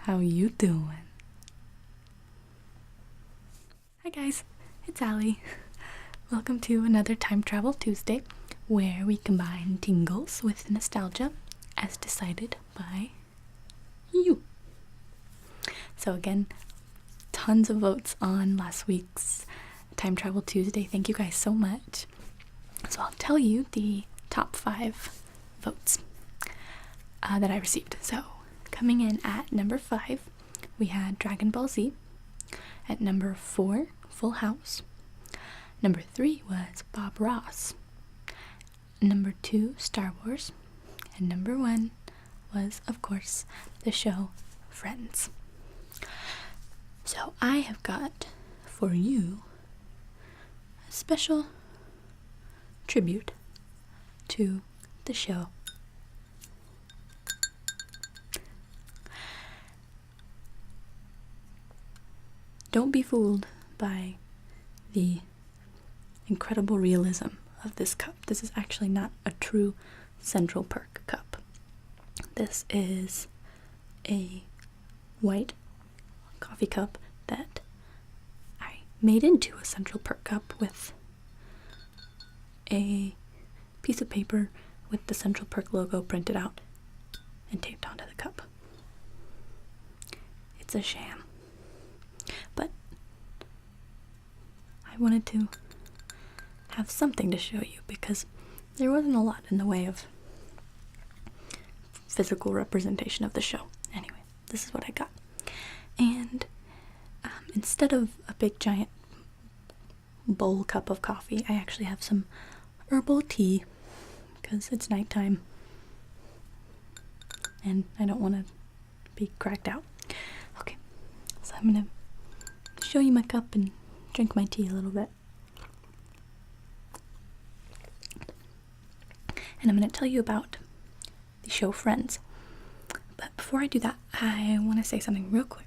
How you doing? Hi guys, it's Allie. Welcome to another Time Travel Tuesday, where we combine tingles with nostalgia as decided by you. So again, tons of votes on last week's Time Travel Tuesday. Thank you guys so much. So I'll tell you the top 5 votes that I received. So coming in at number 5, we had Dragon Ball Z. At number 4, Full House. Number 3 was Bob Ross. Number 2, Star Wars. And number 1 was, of course, the show Friends. So I have got for you a special tribute to the show. Don't be fooled by the incredible realism of this cup. This is actually not a true Central Perk cup. This is a white coffee cup that I made into a Central Perk cup with a piece of paper with the Central Perk logo printed out and taped onto the cup. It's a sham. But I wanted to have something to show you because there wasn't a lot in the way of physical representation of the show. Anyway, this is what I got. And instead of a big giant bowl cup of coffee, I actually have some herbal tea because it's nighttime and I don't want to be cracked out. Okay, so I'm going to show you my cup and drink my tea a little bit. And I'm going to tell you about the show Friends. But before I do that, I want to say something real quick.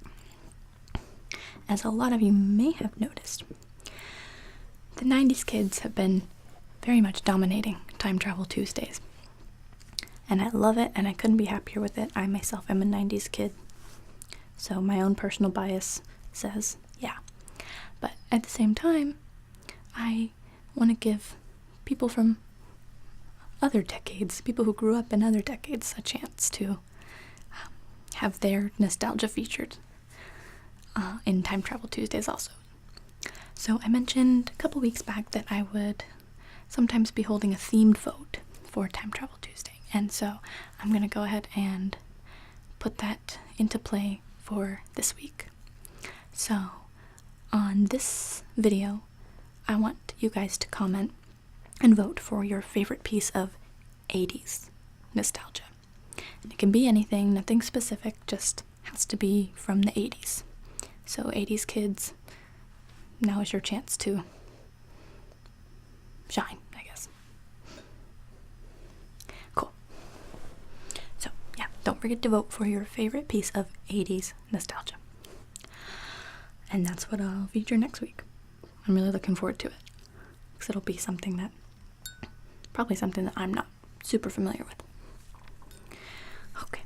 As a lot of you may have noticed, the 90s kids have been very much dominating Time Travel Tuesdays. And I love it, and I couldn't be happier with it. I myself am a 90s kid, so my own personal bias says yeah. But at the same time, I want to give people from other decades, people who grew up in other decades, a chance to have their nostalgia featured in Time Travel Tuesdays also. So I mentioned a couple weeks back that I would sometimes be holding a themed vote for Time Travel Tuesday. And so I'm going to go ahead and put that into play for this week. So on this video, I want you guys to comment and vote for your favorite piece of 80s nostalgia. And it can be anything, nothing specific, just has to be from the 80s. So 80s kids, now is your chance to shine, I guess. Cool. So yeah, don't forget to vote for your favorite piece of 80s nostalgia. And that's what I'll feature next week. I'm really looking forward to it. Because it'll be something that, probably something that I'm not super familiar with. Okay.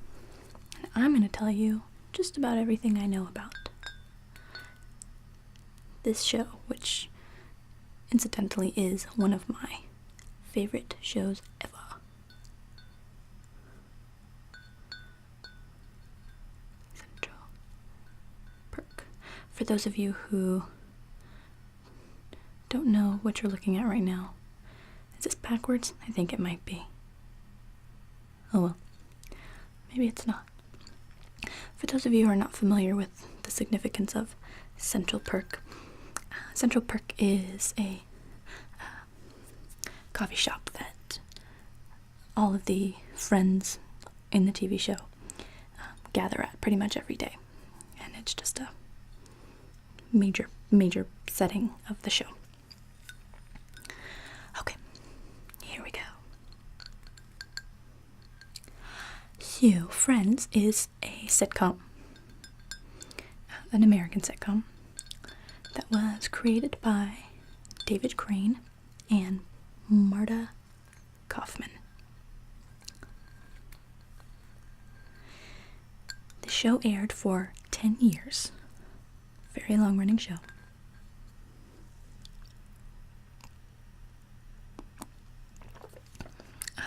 And I'm going to tell you just about everything I know about this show, which incidentally is one of my favorite shows ever. Central Perk. For those of you who don't know what you're looking at right now, is this backwards? I think it might be. Oh well, maybe it's not. For those of you who are not familiar with the significance of Central Perk, Central Perk is a coffee shop that all of the friends in the TV show gather at pretty much every day. And it's just a major setting of the show. Okay, here we go. So, Friends is a sitcom, an American sitcom, that was created by David Crane and Marta Kaufman. The show aired for 10 years. Very long-running show.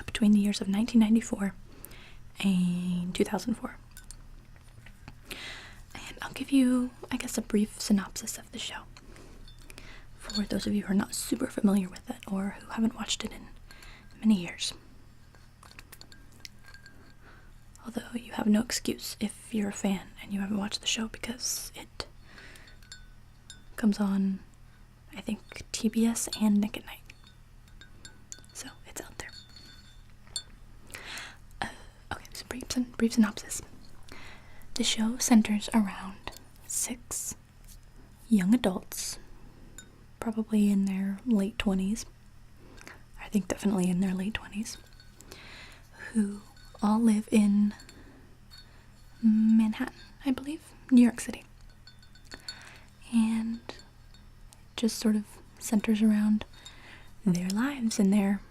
Between the years of 1994 and 2004. And I'll give you, I guess, a brief synopsis of the show for those of you who are not super familiar with it or who haven't watched it in many years. Although you have no excuse if you're a fan and you haven't watched the show, because it comes on, I think, TBS and Nick at Night. So it's out there. Okay, so brief synopsis. The show centers around 6 young adults, probably in their late 20s. I think definitely in their late 20s, who all live in Manhattan, I believe, New York City. And it just sort of centers around their lives and their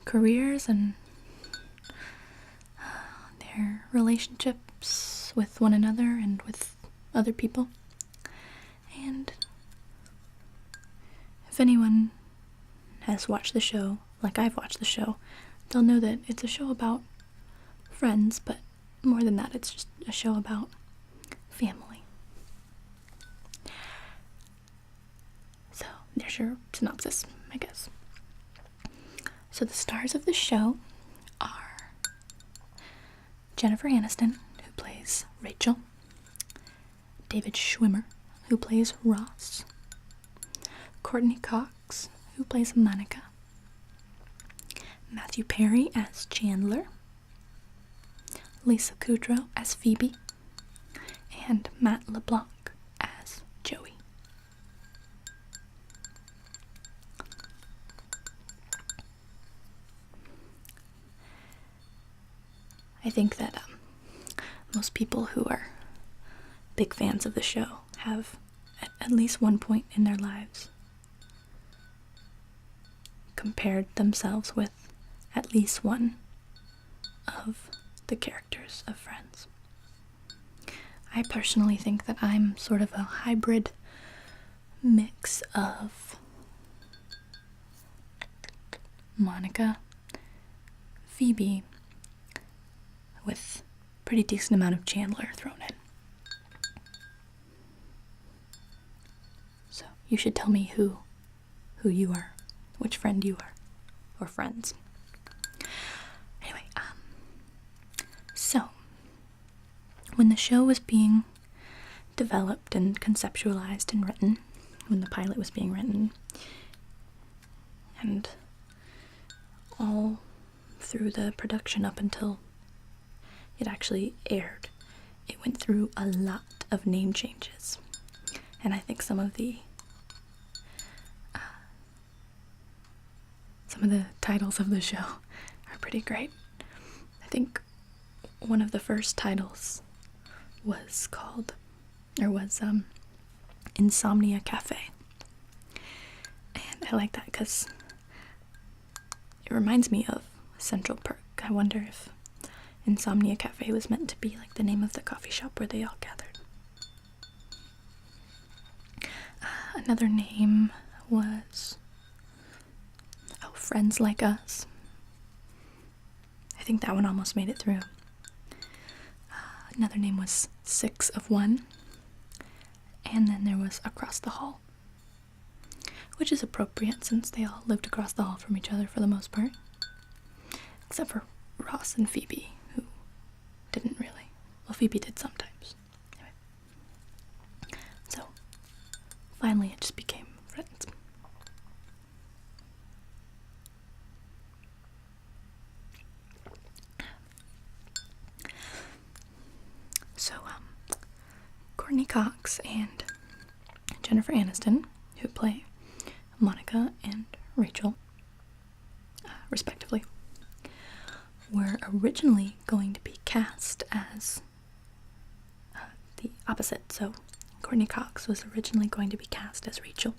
careers and their relationships with one another and with other people. And if anyone has watched the show, like I've watched the show, they'll know that it's a show about friends, but more than that, it's just a show about family. So, there's your synopsis, I guess. So the stars of the show are Jennifer Aniston, who plays Rachel, David Schwimmer, who plays Ross, Courtney Cox, who plays Monica, Matthew Perry as Chandler, Lisa Kudrow as Phoebe, and Matt LeBlanc as Joey. I think that most people who are big fans of the show have, at least one point in their lives, compared themselves with at least one of the characters of Friends. I personally think that I'm sort of a hybrid mix of Monica, Phoebe, with a pretty decent amount of Chandler thrown in. So you should tell me who you are, which friend you are, or friends. Anyway, so when the show was being developed and conceptualized and written, when the pilot was being written, and all through the production up until it actually aired, it went through a lot of name changes. And I think some of the titles of the show are pretty great. I think one of the first titles was Insomnia Cafe. And I like that because it reminds me of Central Perk. I wonder if Insomnia Cafe was meant to be like the name of the coffee shop where they all gathered. Another name was Friends Like Us. I think that one almost made it through. Another name was 6 of 1. And then there was Across the Hall, which is appropriate since they all lived across the hall from each other for the most part. Except for Ross and Phoebe, who didn't really. Well, Phoebe did sometimes. Anyway. So, finally it just became Friends. So, Courtney Cox and Jennifer Aniston, who play Monica and Rachel, respectively, were originally going to be cast as the opposite. So Courtney Cox was originally going to be cast as Rachel.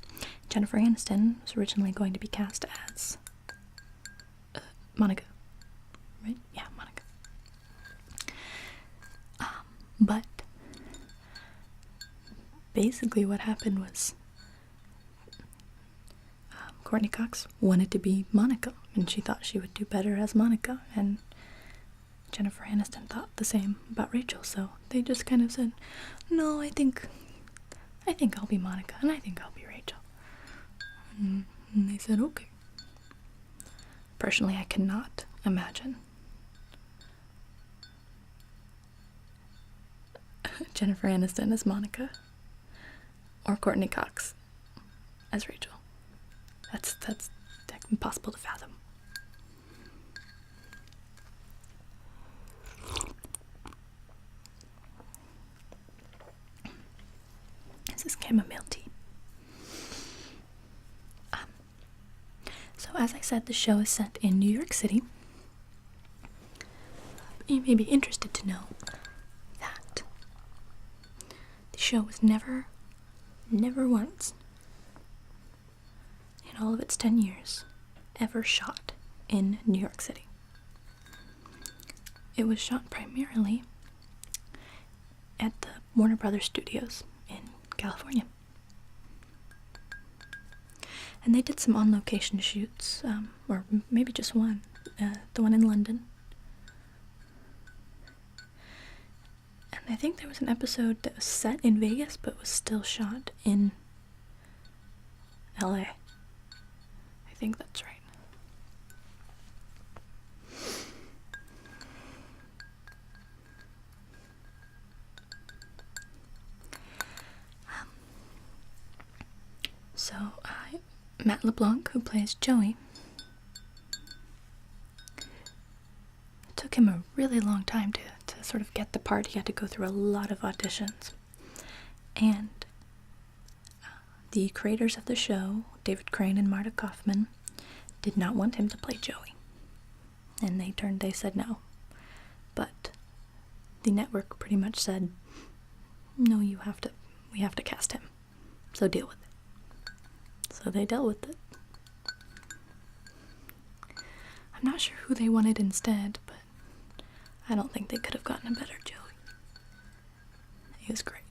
Jennifer Aniston was originally going to be cast as Monica. Right? Yeah, Monica. But basically what happened was Courtney Cox wanted to be Monica, and she thought she would do better as Monica, and Jennifer Aniston thought the same about Rachel, so they just kind of said, no, I think I'll be Monica, and I think I'll be Rachel. And they said, okay. Personally, I cannot imagine Jennifer Aniston as Monica or Courtney Cox as Rachel. That's impossible to fathom. This is chamomile tea. So as I said, the show is set in New York City. You may be interested to know that the show was never once in all of its 10 years ever shot in New York City. It was shot primarily at the Warner Brothers Studios in California. And they did some on-location shoots, or maybe just one, the one in London. And I think there was an episode that was set in Vegas, but was still shot in LA. I think that's right. So, Matt LeBlanc, who plays Joey, it took him a really long time to sort of get the part. He had to go through a lot of auditions. And the creators of the show, David Crane and Marta Kaufman, did not want him to play Joey. And they said no. But the network pretty much said, no, we have to cast him. So deal with it. So they dealt with it. I'm not sure who they wanted instead, but I don't think they could have gotten a better Joey. He was great.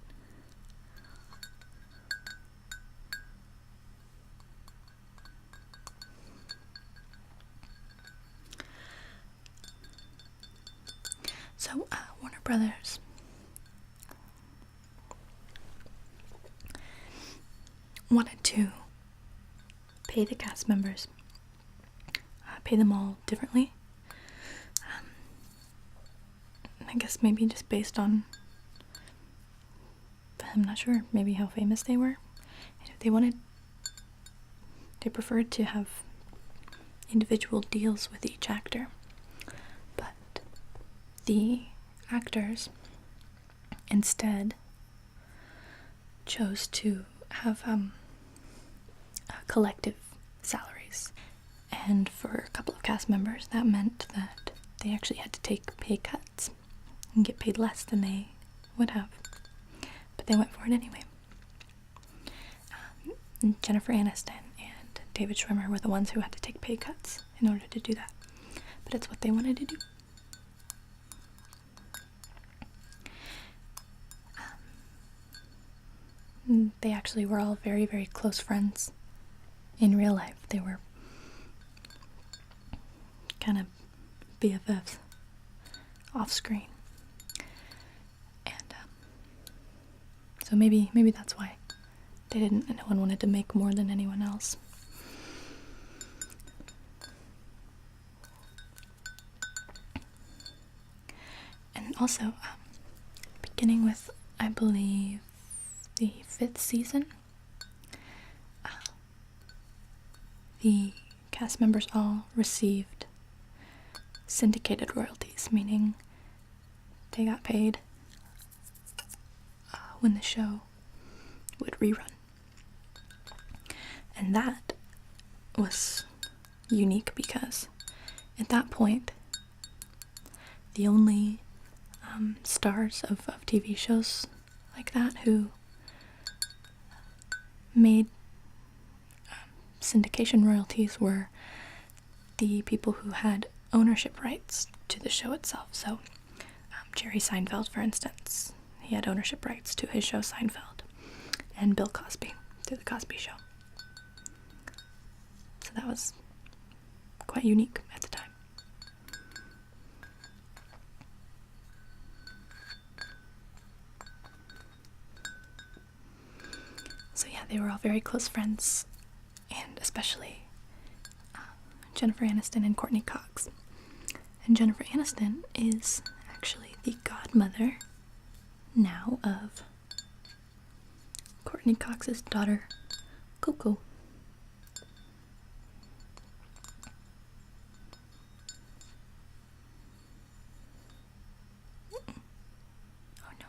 So, Warner Brothers wanted to pay the cast members, pay them all differently. I guess maybe just based on, I'm not sure, maybe how famous they were. They preferred to have individual deals with each actor. But the actors instead chose to have collective salaries. And for a couple of cast members, that meant that they actually had to take pay cuts and get paid less than they would have. But they went for it anyway. Jennifer Aniston and David Schwimmer were the ones who had to take pay cuts in order to do that. But it's what they wanted to do. They actually were all very, very close friends in real life. They were kind of BFFs off screen. And so maybe that's why no one wanted to make more than anyone else. And also, beginning with, I believe, the 5th season, the cast members all received syndicated royalties, meaning they got paid when the show would rerun. And that was unique because at that point, the only stars of TV shows like that who made syndication royalties were the people who had ownership rights to the show itself. So Jerry Seinfeld, for instance, he had ownership rights to his show Seinfeld and Bill Cosby through the Cosby Show. So that was quite unique at the time. So yeah, they were all very close friends, and especially Jennifer Aniston and Courtney Cox. And Jennifer Aniston is actually the godmother now of Courtney Cox's daughter, Coco. Oh no.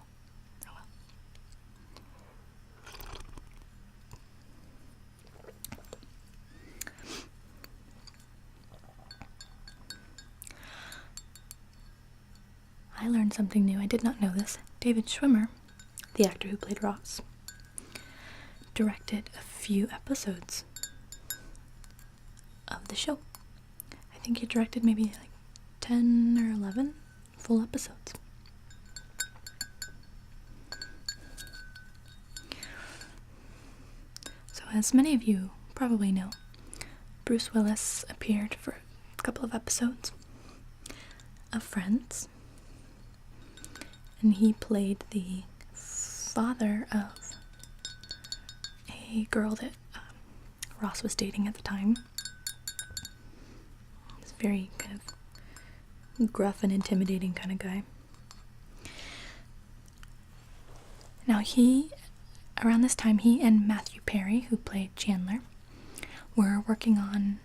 Oh well. I learned something new. I did not know this. David Schwimmer, the actor who played Ross, directed a few episodes of the show. I think he directed maybe like 10 or 11 full episodes. So as many of you probably know, Bruce Willis appeared for a couple of episodes of Friends, and he played the father of a girl that Ross was dating at the time. He's a very kind of gruff and intimidating kind of guy. Now around this time, he and Matthew Perry, who played Chandler, were working on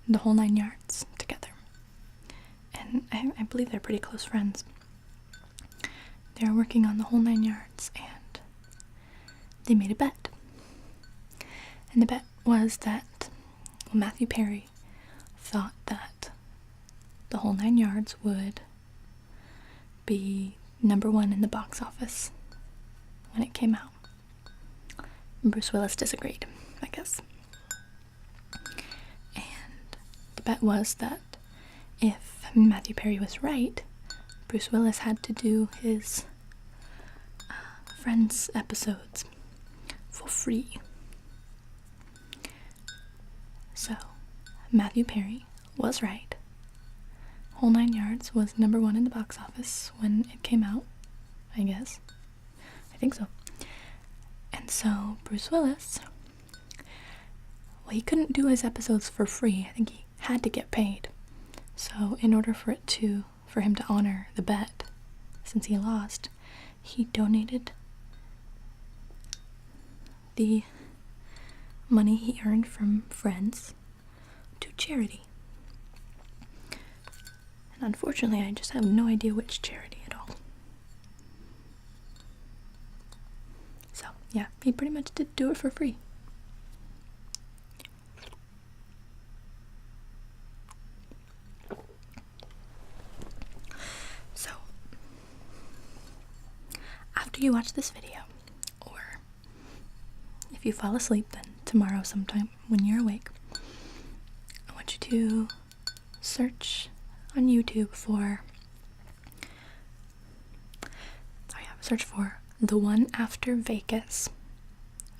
The Whole Nine Yards together. And I believe they're pretty close friends. They were working on The Whole Nine Yards, and they made a bet. And the bet was that Matthew Perry thought that The Whole Nine Yards would be #1 in the box office when it came out. And Bruce Willis disagreed, I guess. And the bet was that if Matthew Perry was right, Bruce Willis had to do his Friends episodes for free. So, Matthew Perry was right. Whole Nine Yards was #1 in the box office when it came out, I guess. I think so. And so, Bruce Willis, well, he couldn't do his episodes for free. I think he had to get paid. So, in order for him to honor the bet, since he lost, he donated the money he earned from Friends to charity. And unfortunately, I just have no idea which charity at all. So, yeah, he pretty much did do it for free. So, after you watch this video, or if you fall asleep, then tomorrow sometime when you're awake, I want you to search on YouTube for The One After Vegas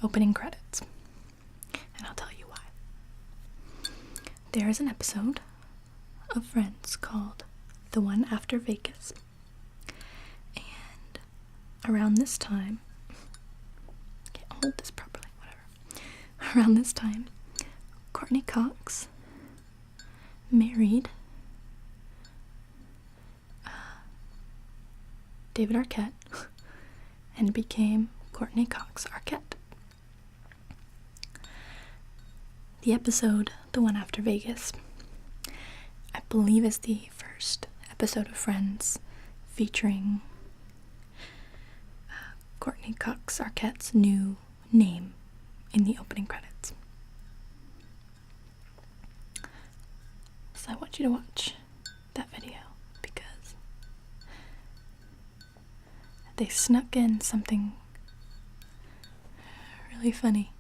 opening credits, and I'll tell you why. There is an episode of Friends called The One After Vegas, and around this time, I can't hold this properly, whatever. Around this time, Courtney Cox married David Arquette and became Courtney Cox Arquette. The episode, The One After Vegas, I believe is the first episode of Friends featuring Courtney Cox Arquette's new name in the opening credits. So I want you to watch that video because they snuck in something really funny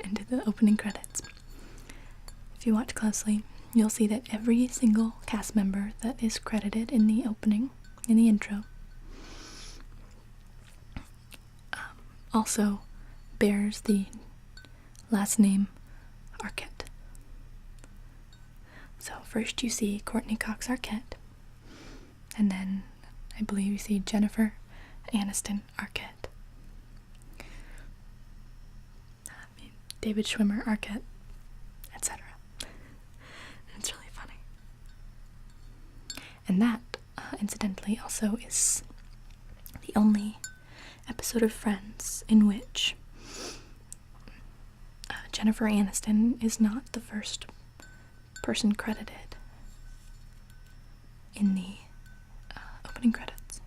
into the opening credits. If you watch closely, you'll see that every single cast member that is credited in the opening, in the intro, also bears the last name Arquette. So first you see Courtney Cox Arquette, and then I believe you see Jennifer Aniston Arquette. David Schwimmer Arquette, etc. It's really funny. And that, incidentally, also is the only episode of Friends in which Jennifer Aniston is not the first person credited in the opening credits.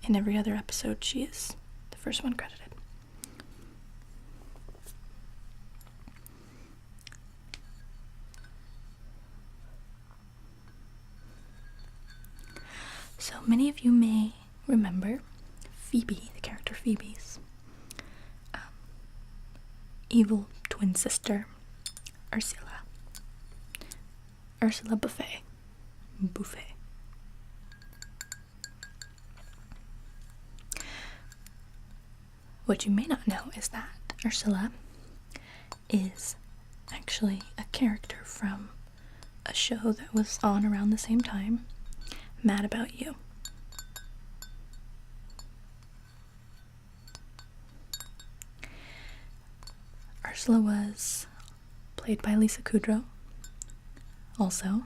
In every other episode, she is the first one credited. So many of you may remember Phoebe, the character Phoebe's evil twin sister, Ursula Buffet. What you may not know is that Ursula is actually a character from a show that was on around the same time, Mad About You. Ursula was played by Lisa Kudrow, also.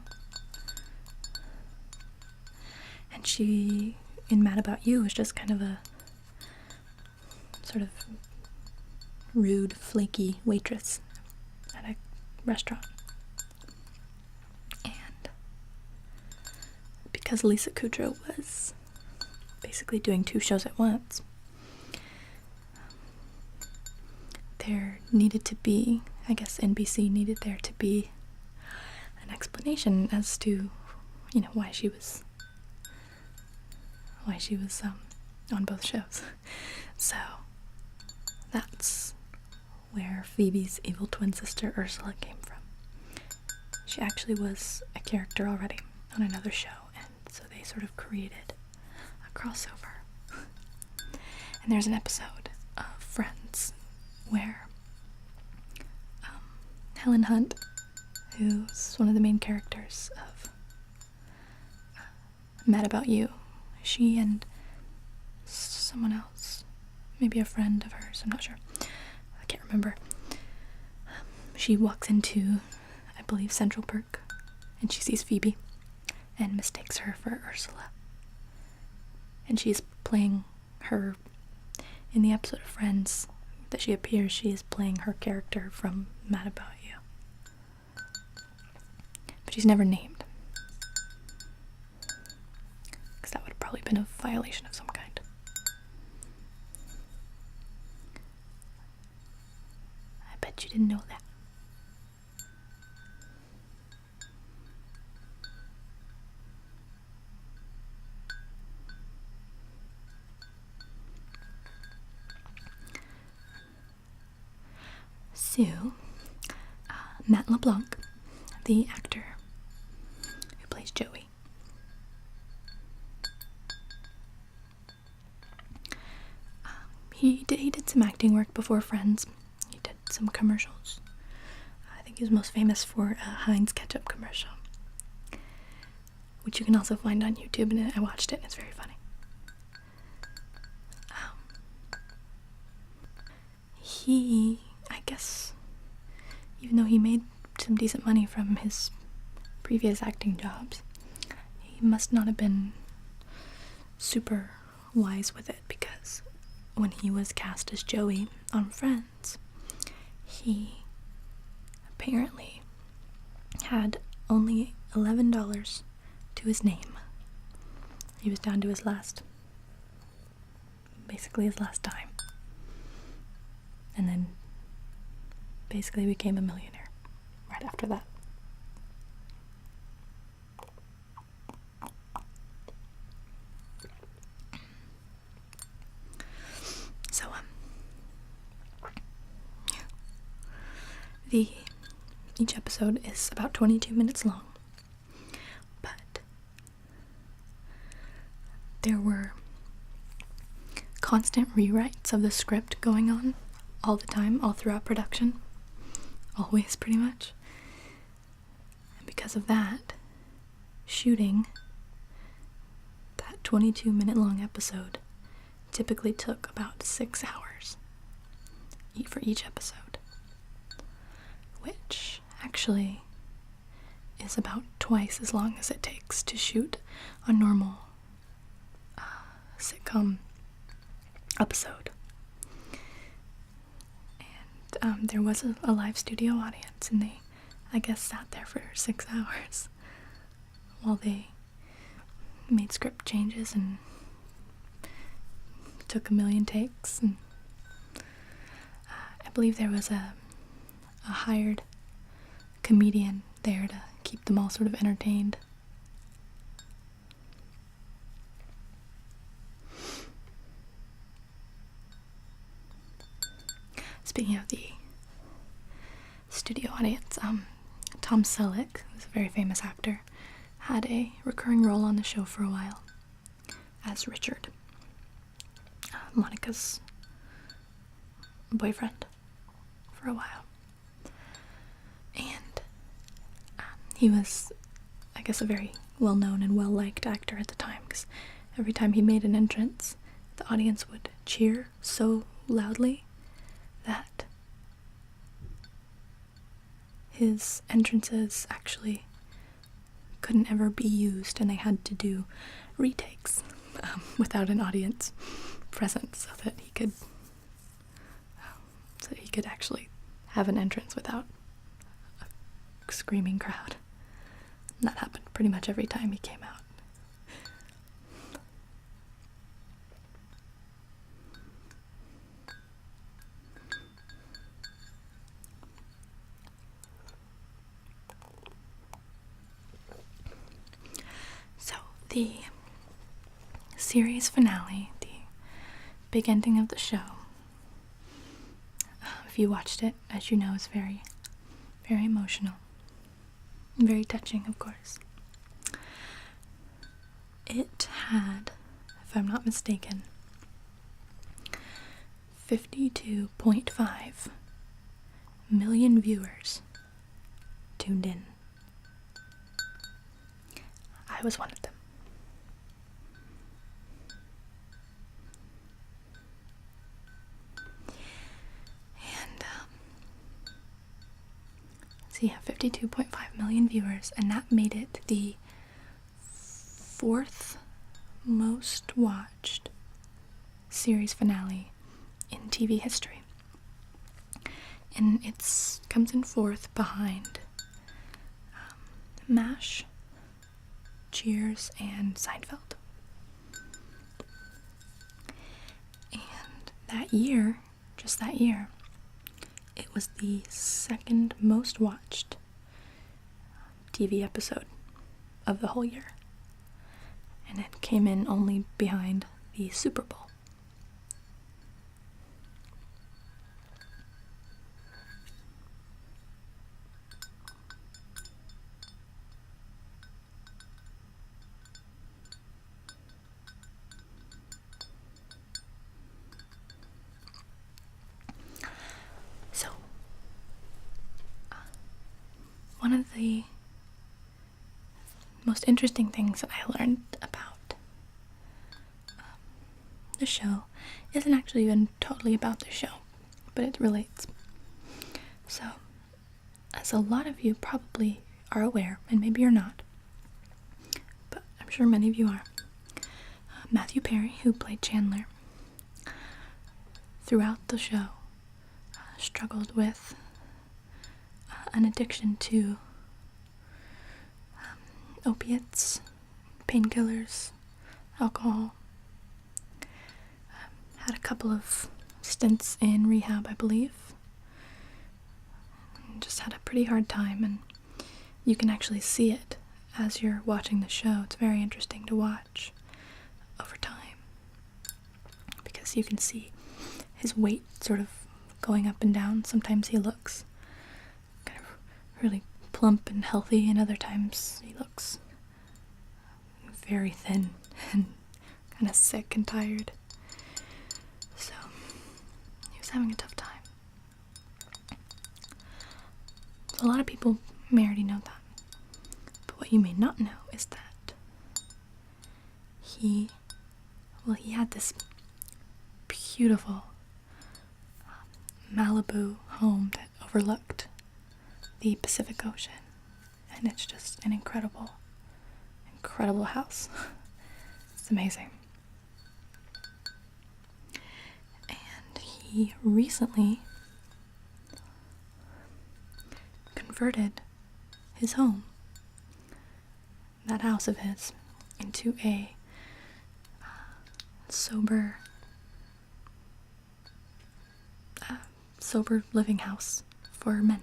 And she, in Mad About You, was just kind of a sort of rude, flaky waitress at a restaurant. And because Lisa Kudrow was basically doing two shows at once, there needed to be, I guess NBC needed there to be an explanation as to, why she was on both shows. So that's where Phoebe's evil twin sister Ursula came from. She actually was a character already on another show, and so they sort of created a crossover. And there's an episode of Friends where Helen Hunt, who's one of the main characters of Mad About You, she and someone else, maybe a friend of hers, I'm not sure, I can't remember, she walks into, I believe, Central Perk, and she sees Phoebe and mistakes her for Ursula. And she's playing her, in the episode of Friends that she appears, she is playing her character from Mad About You. But she's never named, because that would have probably been a violation of some kind. I bet you didn't know that. So, Matt LeBlanc, the actor who plays Joey, he did some acting work before Friends. He did some commercials. I think he was most famous for a Heinz ketchup commercial, which you can also find on YouTube, and I watched it, and it's very funny. He, I guess, even though he made some decent money from his previous acting jobs, he must not have been super wise with it, because when he was cast as Joey on Friends, he apparently had only $11 to his name. He was down to his last dime. And then basically became a millionaire right after that. So, each episode is about 22 minutes long, but there were constant rewrites of the script going on all the time, all throughout production. Always, pretty much. And because of that, shooting that 22-minute long episode typically took about 6 hours for each episode, which actually is about twice as long as it takes to shoot a normal sitcom episode. And there was a live studio audience, and they, I guess, sat there for 6 hours while they made script changes and took a million takes. And I believe there was a hired comedian there to keep them all sort of entertained. Speaking of the studio audience, Tom Selleck, who's a very famous actor, had a recurring role on the show for a while as Richard, Monica's boyfriend, for a while. And he was, I guess, a very well-known and well-liked actor at the time, because every time he made an entrance, the audience would cheer so loudly that his entrances actually couldn't ever be used, and they had to do retakes without an audience present so that he could actually have an entrance without a screaming crowd. And that happened pretty much every time he came out. So the series finale, the big ending of the show, if you watched it, as you know, is very, very emotional. And very touching, of course. It had, if I'm not mistaken, 52.5 million viewers tuned in. I was one of them. And, so yeah, 52.5 million viewers, and that made it the 4th most watched series finale in TV history. And it comes in 4th behind MASH, Cheers, and Seinfeld. And that year, just that year, it was the 2nd most watched TV episode of the whole year. And it came in only behind the Super Bowl. One of the most interesting things that I learned about the show isn't actually even totally about the show, but it relates. So, as a lot of you probably are aware, and maybe you're not, but I'm sure many of you are, Matthew Perry, who played Chandler, throughout the show struggled with an addiction to opiates, painkillers, alcohol. Had a couple of stints in rehab, I believe. Just had a pretty hard time, and you can actually see it as you're watching the show. It's very interesting to watch over time, because you can see his weight sort of going up and down. Sometimes he looks kind of really plump and healthy, and other times he looks very thin and kind of sick and tired. was having a tough time. So a lot of people may already know that. But what you may not know is that he had this beautiful Malibu home that overlooked the Pacific Ocean. And it's just an incredible house. It's amazing. And he recently converted his home, that house of his, into a sober living house for men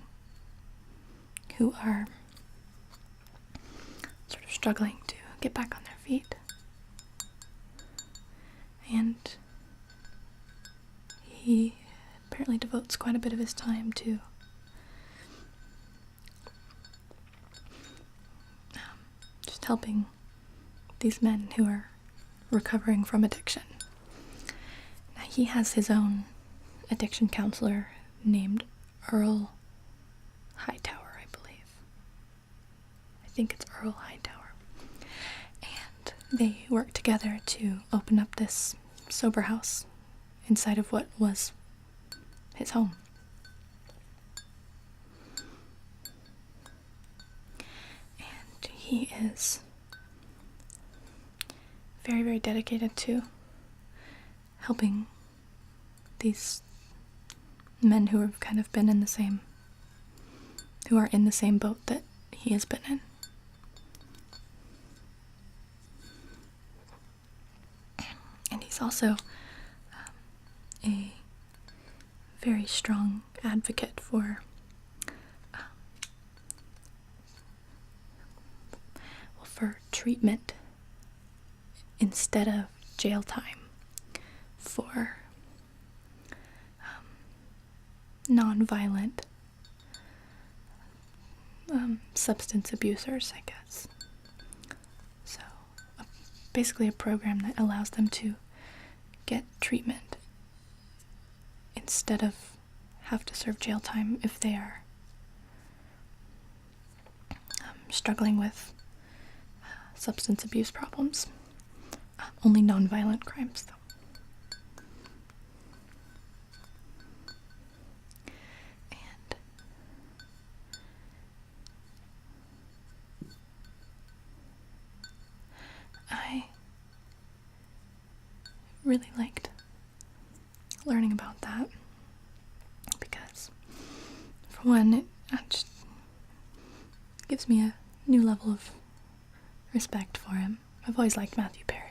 who are sort of struggling to get back on their feet. And he apparently devotes quite a bit of his time to just helping these men who are recovering from addiction. Now, he has his own addiction counselor named Earl Hightower, I believe. I think it's Earl Hightower. And they work together to open up this sober house inside of what was his home. And he is very, very dedicated to helping these men who have kind of been in the same, who are in the same boat that he has been in. And he's also a very strong advocate for treatment instead of jail time for non-violent substance abusers, I guess. So basically a program that allows them to get treatment instead of have to serve jail time if they are struggling with substance abuse problems. Only non-violent crimes, though. And I really liked learning about that because, for one, it just gives me a new level of respect for him. I've always liked Matthew Perry,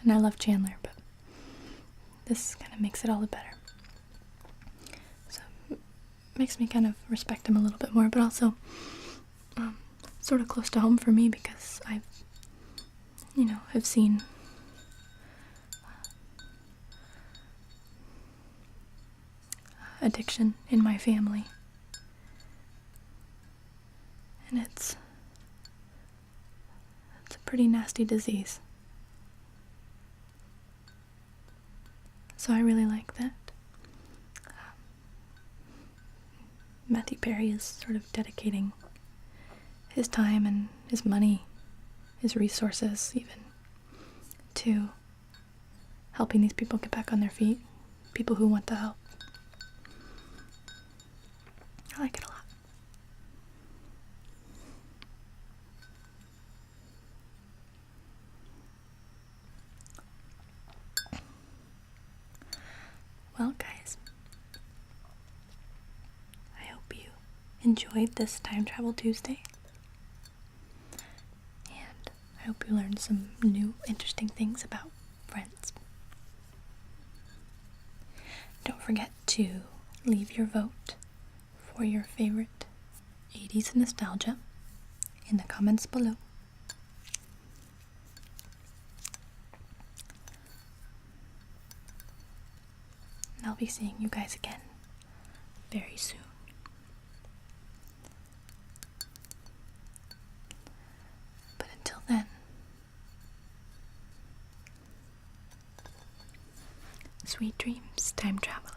and I love Chandler, but this kind of makes it all the better. So it makes me kind of respect him a little bit more, but also sort of close to home for me because I've seen addiction in my family, and it's a pretty nasty disease. So I really like that Matthew Perry is sort of dedicating his time and his money, his resources even, to helping these people get back on their feet, people who want the help. I like it a lot. Well, guys, I hope you enjoyed this Time Travel Tuesday, and I hope you learned some new, interesting things about Friends. Don't forget to leave your vote for your favorite 80s nostalgia in the comments below. And I'll be seeing you guys again very soon. But until then, sweet dreams, time traveler.